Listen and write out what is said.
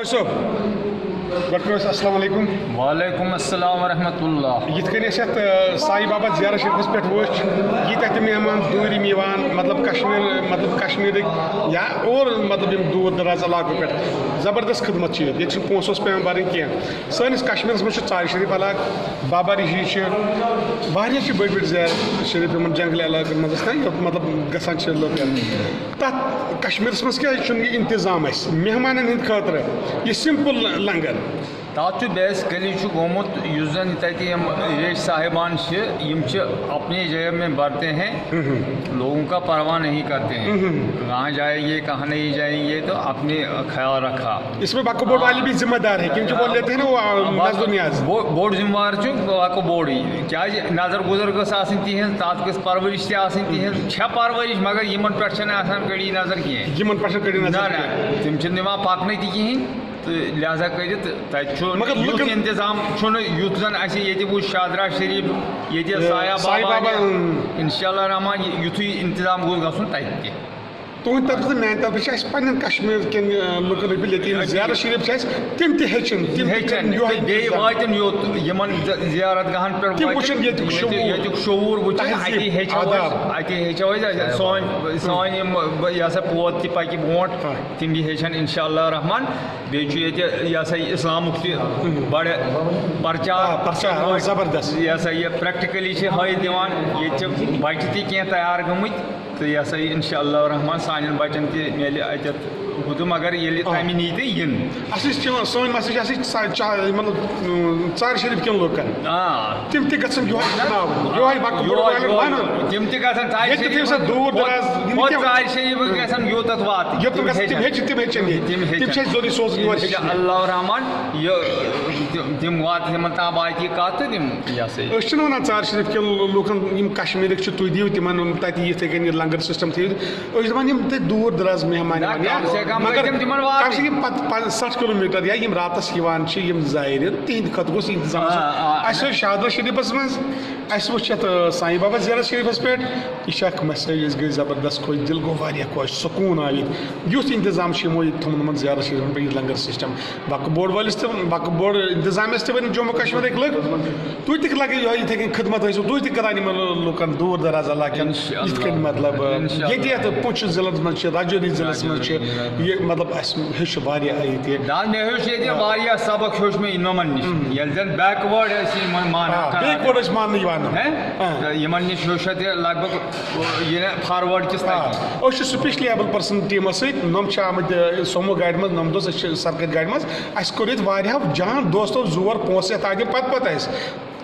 صٲب گۄڈٕ السلام علیکم. وعلیکم السلام ورحمۃ اللہ. یِتھ کٔنۍ أسۍ یَتھ سائی بابا زیارت شریفس پٮ۪ٹھ وٕچھ ییٖتیٛاہ تہِ مہمان دوٗرِم یِوان مطلب کشمیٖرٕکۍ یا اور مطلب یِم دوٗر دراز علاقو پٮ۪ٹھ زبردست خدمت چھِ ییٚتہِ چھِنہٕ پونٛسہٕ اوس پٮ۪وان بَرٕنۍ کینٛہہ. سٲنِس کشمیٖرس منٛز چھُ ژارِ شریف علاقہٕ بابا ریٖشی چھِ واریاہ چھِ بٔڑۍ بٔڑۍ زیارت شریف یِمن جنگلی علاقن منٛز ٲسۍ نا یوٚت مطلب گژھان چھِ لُکھ تَتھ کشمیٖرس منٛز کیٛازِ چھُنہٕ یہِ انتظام اَسہِ مہمانن ہٕنٛدِ خٲطرٕ یہِ سمپل لنگر. تَتھ چھُ بیسِکلی چھُ گوٚمُت یُس زن تَتہِ یِم ریش صاحبان چھِ یِم چھِ اپنی جگہ میں بڑھتے ہیں لوگوں کا پرواہ نہیں کرتے ہیں کہاں جائیں گے کہاں نہیں جائیں گے تو اپنے خیال رکھا. اس میں وقف بورڈ والے بھی ذمہ دار ہیں کیونکہ وہ لیتے ہیں نا وہ نظر و نیاز. بوڑ ذمہ وار چھُ وقف بورڈٕے کیٛازِ نظر گُزر گٔژھ آسٕنۍ تِہنٛز تَتھ گٔژھ پرورش تہِ آسٕنۍ تِہنٛز چھےٚ پرورش مگر یِمن پٮ۪ٹھ چھَنہٕ آسان کٔڑی نظر کینٛہہ. یِمن پٮ۪ٹھ چھَنہٕ کٔڑی نظر نہ تِم چھِنہٕ دِوان پکنہٕ تہِ کِہیٖنۍ تہٕ لہذا کٔرِتھ تَتہِ چھُ یُتھ انتظام چھُنہٕ یُتھ زن اَسہِ ییٚتہِ وٕچھ شادرا شریف ییٚتہِ سایہ بابا انشاء اللہ رحمان یُتھُے انتظام گوٚژھ گژھُن تَتہِ تہِ. تُہنٛدِ طرفہٕ تہٕ میٛانہِ طرفہٕ چھِ اَسہِ پنٕنٮ۪ن کشمیٖر کٮ۪ن لُکن اپیٖل ییٚتہِ یِم زیارت شریف چھِ اَسہِ تِم تہِ ہیٚچھِن بیٚیہِ واتن یوٚت یِمن زیارت گاہن پٮ۪ٹھ ییٚتیُک شعوٗر وٕچھن اَتی ہیٚچھو أسۍ سٲنۍ یِم یہِ ہسا پوت تہِ پکہِ برونٛٹھ تِم تہِ ہیٚچھن انشاء اللہ رحمان. بیٚیہِ چھُ ییٚتہِ یہِ ہسا یہِ اسلامُک تہِ بڑٕ پرچار زبردست یہِ ہسا یہِ پریکٹِکلی چھِ ہٲیِتھ دِوان ییٚتہِ چھِ بچہِ تہِ کینٛہہ تیار گٔمٕتۍ تہٕ یہِ ہسا یہِ انشاء اللہ رحمان سانٮ۪ن بچن تہِ میلہِ اَتٮ۪تھ بُدٕ مگر ییٚلہِ تَمہِ نی تہٕ یِن. اَسہِ چھِ سٲنۍ مسیج اَسہِ مطلب ژارِ شریف کٮ۪ن لُکن تِم تہِ گژھن تِم تہِ گژھن ژارِ شریف گژھن یوٚتتھ واتٕنۍ اللہ رحمان تِم واتن تِمن تام واتہِ یہِ کتھ تہٕ تِم یہِ ہسا یہِ. أسۍ چھِنہٕ وَنان ژارِ شریف کٮ۪ن لُکن یِم کشمیٖرٕکۍ چھِ تُہۍ دِیِو تِمن تَتہِ یِتھٕے کٔنۍ یہِ لنگر سسٹم تھٲیِو أسۍ چھِ دپان یِم تَتہِ دوٗر دراز مہمان مگر کم سے کم پتہٕ 60 کِلوٗمیٖٹر یا یِم راتس یِوان چھِ یِم زایرِ تِہنٛدِ خٲطرٕ گوٚژھ انتظام اَسہِ ٲسۍ شادرا شریفس منٛز اَسہِ وٕچھ یَتھ سائی بابا زیارت شریفس پٮ۪ٹھ یہِ چھِ اکھ مسیج أسۍ گٔے زبردست خۄش دِل گوٚو واریاہ خۄش سکوٗن آو ییٚتہِ یُتھ انتظام چھُ یِمو ییٚتہِ تھوٚمُت یِمن زیارت شریفن پٮ۪ٹھ یہِ لنگر سسٹم وقف بورڈ وٲلِس تہِ وقف بورڈ انتظامس تہِ ؤنِو جموں کشمیٖرٕکۍ لُکھ تُہۍ تہِ لگٲیِو یِتھٕے کٔنۍ خدمت ٲسِو تُہۍ تہِ کران یِمن لُکن دوٗر دراز علاقن یِتھ کٔنۍ مطلب ییٚتہِ یَتھ پونچھ ضلعس منٛز چھِ راجوری ضلعس منٛز چھِ یہِ مطلب اَسہِ ہیٚوچھ واریاہ ییٚتہِ. مےٚ ہیوٚچھ ییٚتہِ واریاہ سبق ہیوٚچھ مےٚ یِمن نِش ییٚلہِ زن بیکوٲڈ ٲسۍ یِمن ماننہٕ یِوان یِمن نِش ہیوٚچھ اَتہِ لگ بگ یہِ فاروٲڈ کِس أسۍ چھِ سپیشلی ایبل پٔرسن ٹیٖمس سۭتۍ نۄم چھِ آمٕتۍ سومو گاڑِ منٛز نۄم دوس أسۍ چھِ سرکٲرۍ گاڑِ منٛز اَسہِ کوٚر ییٚتہِ واریاہو جان دوستو زور پونٛسہٕ یَتھ آے تِم پتہٕ اَسہِ